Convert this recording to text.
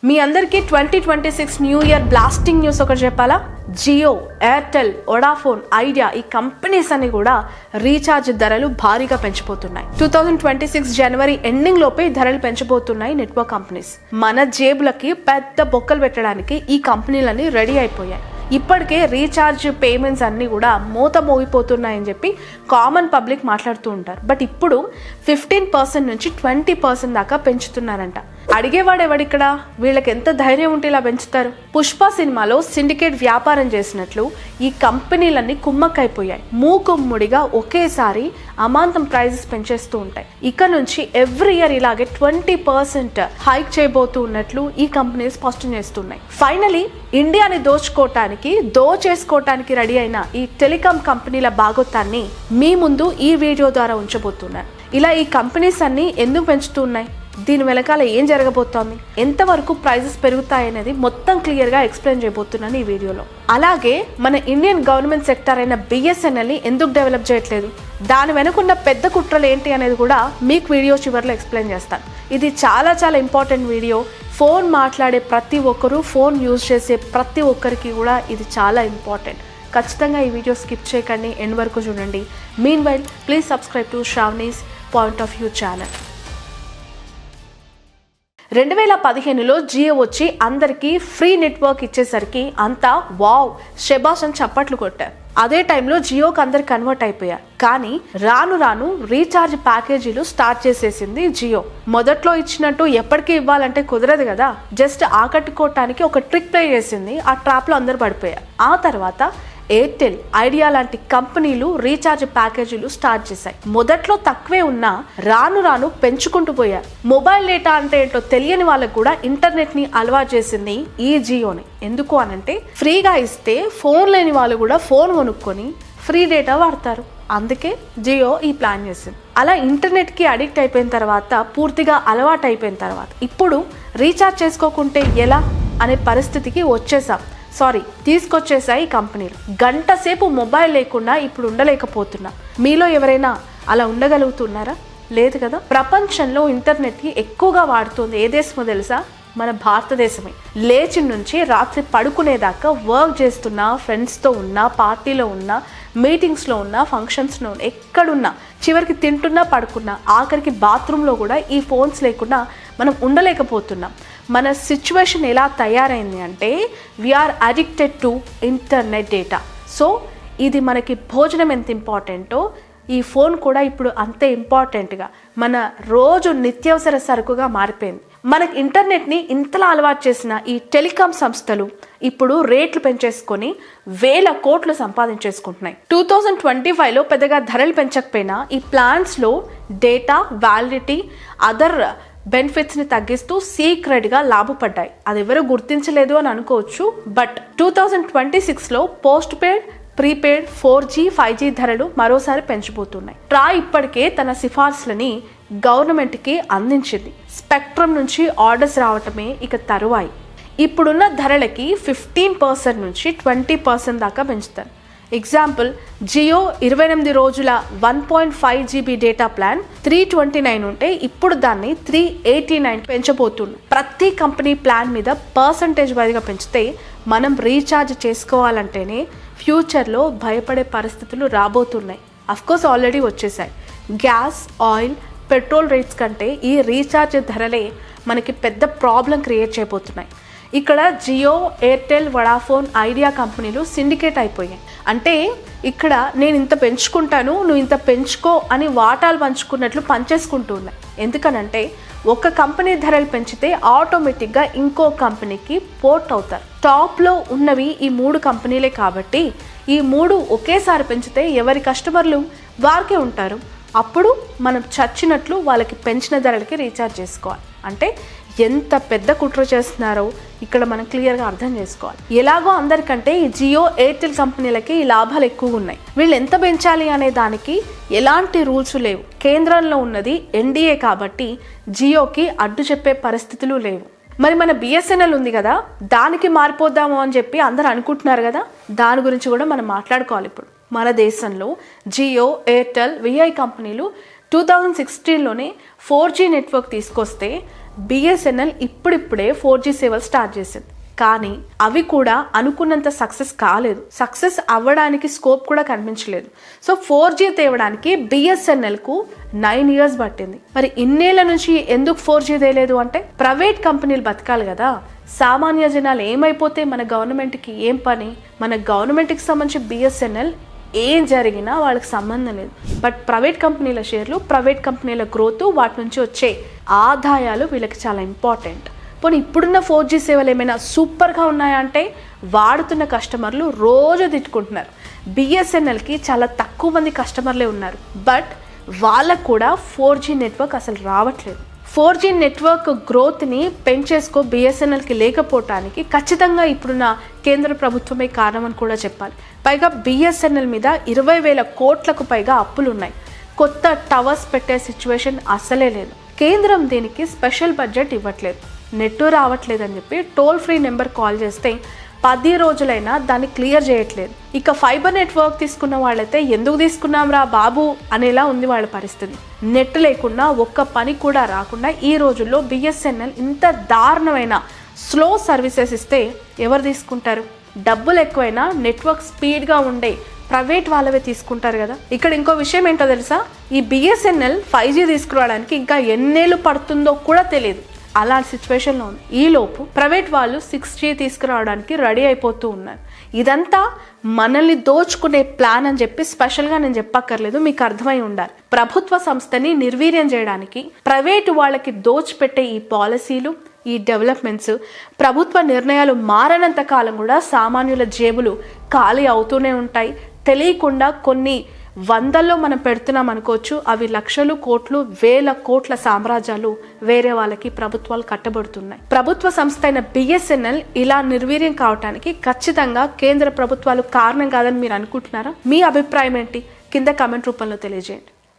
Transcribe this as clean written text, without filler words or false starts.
మీ అందరికీ 2026 new year blasting news ఒకటి చెప్పాలా. జియో, ఎయిర్టెల్, వొడాఫోన్, ఐడియా ఈ కంపెనీస్ అన్ని కూడా రీఛార్జ్ ధరలు భారీగా పెంచిపోతున్నాయి. 2026 జనవరి ఎండింగ్ లోపే ధరలు పెంచబోతున్నాయి నెట్వర్క్ కంపెనీస్. మన జేబులకి పెద్ద బొక్కలు పెట్టడానికి ఈ కంపెనీలన్నీ రెడీ అయిపోయాయి. ఇప్పటికే రీఛార్జ్ పేమెంట్స్ అన్నీ కూడా మూత మోగిపోతున్నాయని చెప్పి కామన్ పబ్లిక్ మాట్లాడుతూ ఉంటారు. బట్ ఇప్పుడు 15% నుంచి 20% దాకా పెంచుతున్నారంట. అడిగేవాడు ఎవడిక్కడ? వీళ్ళకి ఎంత ధైర్యం ఉంటే ఇలా పెంచుతారు? పుష్ప సినిమాలో సిండికేట్ వ్యాపారం చేసినట్లు ఈ కంపెనీలన్నీ కుమ్మక్కైపోయాయి. మూకుమ్ముడిగా ఒకేసారి అమాంతం ప్రైజెస్ పెంచేస్తూ ఉంటాయి. ఇక నుంచి ఎవ్రీ ఇయర్ ఇలాగే 20% హైక్ చేయబోతూ ఉన్నట్లు ఈ కంపెనీస్ స్పష్టం చేస్తున్నాయి. ఫైనలీ ఇండియాని దోచేసుకోవటానికి రెడీ అయిన ఈ టెలికాం కంపెనీల భాగోతాన్ని మీ ముందు ఈ వీడియో ద్వారా ఉంచబోతున్నాను. ఇలా ఈ కంపెనీస్ అన్ని ఎందుకు పెంచుతున్నాయి, దీని వెనకాల ఏం జరగబోతోంది, ఎంతవరకు ప్రైజెస్ పెరుగుతాయనేది మొత్తం క్లియర్గా ఎక్స్ప్లెయిన్ చేయబోతున్నాను ఈ వీడియోలో. అలాగే మన ఇండియన్ గవర్నమెంట్ సెక్టర్ అయిన బిఎస్ఎన్ఎల్ని ఎందుకు డెవలప్ చేయట్లేదు, దాని వెనుకున్న పెద్ద కుట్రలు ఏంటి అనేది కూడా మీకు వీడియో చివరిలో ఎక్స్ప్లెయిన్ చేస్తాను. ఇది చాలా చాలా ఇంపార్టెంట్ వీడియో. ఫోన్ మాట్లాడే ప్రతి ఒక్కరు, ఫోన్ యూజ్ చేసే ప్రతి ఒక్కరికి కూడా ఇది చాలా ఇంపార్టెంట్. ఖచ్చితంగా ఈ వీడియో స్కిప్ చేయకండి, ఎండ్ వరకు చూడండి. Meanwhile please subscribe to Sravani's point of view channel. 2015లో జియో వచ్చి అందరికీ ఫ్రీ నెట్వర్క్ ఇచ్చేసరికి అంతా వావ్ షెబాష్ అని చప్పట్లు కొట్టారు. అదే టైంలో జియోకి అందరు కన్వర్ట్ అయిపోయారు. కానీ రాను రాను రీఛార్జ్ ప్యాకేజీలు స్టార్ట్ చేసేసింది జియో. మొదట్లో ఇచ్చినట్టు ఎప్పటికీ ఇవ్వాలంటే కుదరదు కదా, జస్ట్ ఆకట్టుకోవటానికి ఒక ట్రిక్ ప్లే చేసింది. ఆ ట్రాప్లో అందరు పడిపోయారు. ఆ తర్వాత ఎయిర్టెల్, ఐడియా లాంటి కంపెనీలు రీఛార్జ్ ప్యాకేజీలు స్టార్ట్ చేశాయి. మొదట్లో తక్కువే ఉన్నా రాను రాను పెంచుకుంటూ పోయారు. మొబైల్ డేటా అంటే ఏంటో తెలియని వాళ్ళకు కూడా ఇంటర్నెట్ ని అలవాటు చేసింది ఈ జియోని. ఎందుకు అనంటే ఫ్రీగా ఇస్తే ఫోన్ లేని వాళ్ళు కూడా ఫోన్ కొనుక్కొని ఫ్రీ డేటా వాడతారు. అందుకే జియో ఈ ప్లాన్ చేసింది. అలా ఇంటర్నెట్ కి అడిక్ట్ అయిపోయిన తర్వాత, పూర్తిగా అలవాటు అయిపోయిన తర్వాత ఇప్పుడు రీఛార్జ్ చేసుకోకుంటే ఎలా అనే పరిస్థితికి తీసుకొచ్చేసాయి కంపెనీలు. గంట సేపు మొబైల్ లేకుండా ఇప్పుడు ఉండలేకపోతున్నా. మీలో ఎవరైనా అలా ఉండగలుగుతున్నారా? లేదు కదా. ప్రపంచంలో ఇంటర్నెట్ ని ఎక్కువగా వాడుతుంది ఏ దేశమో తెలుసా? మన భారతదేశమే. లేచి నుంచి రాత్రి పడుకునేదాకా వర్క్ చేస్తున్నా, ఫ్రెండ్స్తో ఉన్నా, పార్టీలో ఉన్నా, మీటింగ్స్లో ఉన్నా, ఫంక్షన్స్లో ఉన్నా, ఎక్కడున్నా, చివరికి తింటున్నా, పడుకున్నా, ఆఖరికి బాత్రూంలో కూడా ఈ ఫోన్స్ లేకుండా మనం ఉండలేకపోతున్నాం. మన సిచ్యువేషన్ ఎలా తయారైంది అంటే we're addicted to internet data. So ఇది మనకి భోజనం ఎంత ఇంపార్టెంటో ఈ ఫోన్ కూడా ఇప్పుడు అంతే ఇంపార్టెంట్గా మన రోజు నిత్యావసర సరుకుగా మారిపోయింది. మనకి ఇంటర్నెట్ని ఇంతలా అలవాటు చేసిన ఈ టెలికాం సంస్థలు ఇప్పుడు రేట్లు పెంచేసుకొని వేల కోట్లు సంపాదించేసుకుంటున్నాయి. 2025లో పెద్దగా ధరలు పెంచకపోయినా ఈ ప్లాన్స్లో డేటా, వ్యాలిడిటీ, అదర్ బెనిఫిట్స్ని తగ్గిస్తూ సీక్రెట్గా లాభపడ్డాయి. అది ఎవరు గుర్తించలేదు అని అనుకోవచ్చు. బట్ 2026లో postpaid, prepaid, 4G, 5G ధరలు మరోసారి పెంచబోతున్నాయి. ట్రాయ్ ఇప్పటికే తన సిఫార్సులని గవర్నమెంట్కి అందించింది. స్పెక్ట్రమ్ నుంచి ఆర్డర్స్ రావటమే ఇక తరువాయి. ఇప్పుడున్న ధరలకి 15% నుంచి 20% దాకా పెంచుతారు. ఎగ్జాంపుల్, జియో 28 రోజుల 1.5 GB డేటా ప్లాన్ 329 ఉంటే ఇప్పుడు దాన్ని 389 పెంచబోతుంది. ప్రతి కంపెనీ ప్లాన్ మీద పర్సంటేజ్ వైజ్గా పెంచితే మనం రీఛార్జ్ చేసుకోవాలంటేనే ఫ్యూచర్లో భయపడే పరిస్థితులు రాబోతున్నాయి. అఫ్కోర్స్ ఆల్రెడీ వచ్చేసాయి. గ్యాస్, ఆయిల్, పెట్రోల్ రేట్స్ కంటే ఈ రీఛార్జ్ ధరలే మనకి పెద్ద ప్రాబ్లం క్రియేట్ చేయబోతున్నాయి. ఇక్కడ జియో, ఎయిర్టెల్, వొడాఫోన్, ఐడియా కంపెనీలు సిండికేట్ అయిపోయాయి. అంటే ఇక్కడ నేను ఇంత పెంచుకుంటాను, నువ్వు ఇంత పెంచుకో అని వాటాలు పంచుకున్నట్లు పనిచేసుకుంటూ ఉన్నాయి. ఎందుకనంటే ఒక కంపెనీ ధరలు పెంచితే ఆటోమేటిక్గా ఇంకో కంపెనీకి పోర్ట్ అవుతారు. టాప్లో ఉన్నవి ఈ 3 కంపెనీలే కాబట్టి ఈ 3 ఒకేసారి పెంచితే ఎవరి కస్టమర్లు వారికే ఉంటారు. అప్పుడు మనం చచ్చినట్లు వాళ్ళకి పెంచిన ధరలకి రీఛార్జ్ చేసుకోవాలి. అంటే ఎంత పెద్ద కుట్ర చేస్తున్నారో ఇక్కడ మనం క్లియర్గా అర్థం చేసుకోవాలి. ఎలాగో అందరికంటే ఈ జియో, ఎయిర్టెల్ కంపెనీలకి ఈ లాభాలు ఎక్కువగా ఉన్నాయి. వీళ్ళు ఎంత పెంచాలి అనే దానికి ఎలాంటి రూల్స్ లేవు. కేంద్రంలో ఉన్నది ఎన్డీఏ కాబట్టి జియోకి అడ్డు చెప్పే పరిస్థితులు లేవు. మరి మన బిఎస్ఎన్ఎల్ ఉంది కదా, దానికి మారిపోద్దాము అని చెప్పి అందరు అనుకుంటున్నారు కదా, దాని గురించి కూడా మనం మాట్లాడుకోవాలి. ఇప్పుడు మన దేశంలో జియో, ఎయిర్టెల్, విఐ కంపెనీలు 2016లోనే 4G నెట్వర్క్ తీసుకొస్తే బిఎస్ఎన్ఎల్ ఇప్పుడిప్పుడే 4G సేవలు స్టార్ట్ చేసింది, కానీ అవి కూడా అనుకున్నంత సక్సెస్ కాలేదు. సక్సెస్ అవ్వడానికి స్కోప్ కూడా కనిపించలేదు. సో 4G తేవడానికి బిఎస్ఎన్ఎల్కు 9 years పట్టింది. మరి ఇన్నేళ్ల నుంచి ఎందుకు 4G తేలేదు అంటే ప్రైవేట్ కంపెనీలు బతకాలి కదా. సామాన్య జనాలు ఏమైపోతే మన గవర్నమెంట్కి ఏం పని? మన గవర్నమెంట్కి సంబంధించి బిఎస్ఎన్ఎల్ ఏం జరిగినా వాళ్ళకి సంబంధం లేదు. బట్ ప్రైవేట్ కంపెనీల షేర్లు, ప్రైవేట్ కంపెనీల గ్రోత్, వాటి నుంచి వచ్చే ఆదాయాలు వీళ్ళకి చాలా ఇంపార్టెంట్. పోనీ ఇప్పుడున్న 4G సేవలు ఏమైనా సూపర్గా ఉన్నాయా అంటే వాడుతున్న కస్టమర్లు రోజు తిట్టుకుంటున్నారు. బిఎస్ఎన్ఎల్కి చాలా తక్కువ మంది కస్టమర్లే ఉన్నారు, బట్ వాళ్ళకు కూడా 4G నెట్వర్క్ అసలు రావట్లేదు. 4G నెట్వర్క్ గ్రోత్ని పెంచేసుకో బిఎస్ఎన్ఎల్కి లేకపోవటానికి ఖచ్చితంగా ఇప్పుడున్న కేంద్ర ప్రభుత్వమే కారణం అని కూడా చెప్పాలి. పైగా బిఎస్ఎన్ఎల్ మీద 20,000 కోట్లకు పైగా అప్పులు ఉన్నాయి. కొత్త టవర్స్ పెట్టే సిచ్యువేషన్ అసలే లేదు. కేంద్రం దీనికి స్పెషల్ బడ్జెట్ ఇవ్వట్లేదు, నెట్టు రావట్లేదు అని చెప్పి టోల్ ఫ్రీ నెంబర్ కాల్ చేస్తే 10 రోజులైనా దాన్ని క్లియర్ చేయట్లేదు. ఇక ఫైబర్ నెట్వర్క్ తీసుకున్న వాళ్ళైతే ఎందుకు తీసుకున్నాం రా బాబు అనేలా ఉంది వాళ్ళ పరిస్థితి. నెట్ లేకుండా ఒక్క పని కూడా రాకుండా ఈ రోజుల్లో బిఎస్ఎన్ఎల్ ఇంత దారుణమైన స్లో సర్వీసెస్ ఇస్తే ఎవరు తీసుకుంటారు? డబ్బులు ఎక్కువైనా నెట్వర్క్ స్పీడ్గా ఉండే ప్రైవేట్ వాళ్ళవే తీసుకుంటారు కదా. ఇక్కడ ఇంకో విషయం ఏంటో తెలుసా? ఈ బిఎస్ఎన్ఎల్ 5G తీసుకురావడానికి ఇంకా ఎన్నేళ్ళు పడుతుందో కూడా తెలియదు. అలాంటి సిచ్యువేషన్లో ఉంది. ఈలోపు ప్రైవేట్ వాళ్ళు 6G తీసుకురావడానికి రెడీ అయిపోతూ ఉన్నారు. ఇదంతా మనల్ని దోచుకునే ప్లాన్ అని చెప్పి స్పెషల్గా నేను చెప్పక్కర్లేదు, మీకు అర్థమై ఉండాలి. ప్రభుత్వ సంస్థని నిర్వీర్యం చేయడానికి ప్రైవేటు వాళ్ళకి దోచిపెట్టే ఈ పాలసీలు, ఈ డెవలప్మెంట్స్, ప్రభుత్వ నిర్ణయాలు మారనంత కాలం కూడా సామాన్యుల జేబులు ఖాళీ అవుతూనే ఉంటాయి. తెలియకుండా కొన్ని వందల్లో మనం పెడుతున్నాం అనుకోవచ్చు, అవి లక్షలు, కోట్లు, వేల కోట్ల సామ్రాజ్యాలు వేరే వాళ్ళకి ప్రభుత్వాలు కట్టబడుతున్నాయి. ప్రభుత్వ సంస్థ అయిన బిఎస్ఎన్ఎల్ ఇలా నిర్వీర్యం కావటానికి ఖచ్చితంగా కేంద్ర ప్రభుత్వాలు కారణం కాదని మీరు అనుకుంటున్నారా? మీ అభిప్రాయం ఏంటి? కింద కామెంట్ రూపంలో తెలియజేయండి.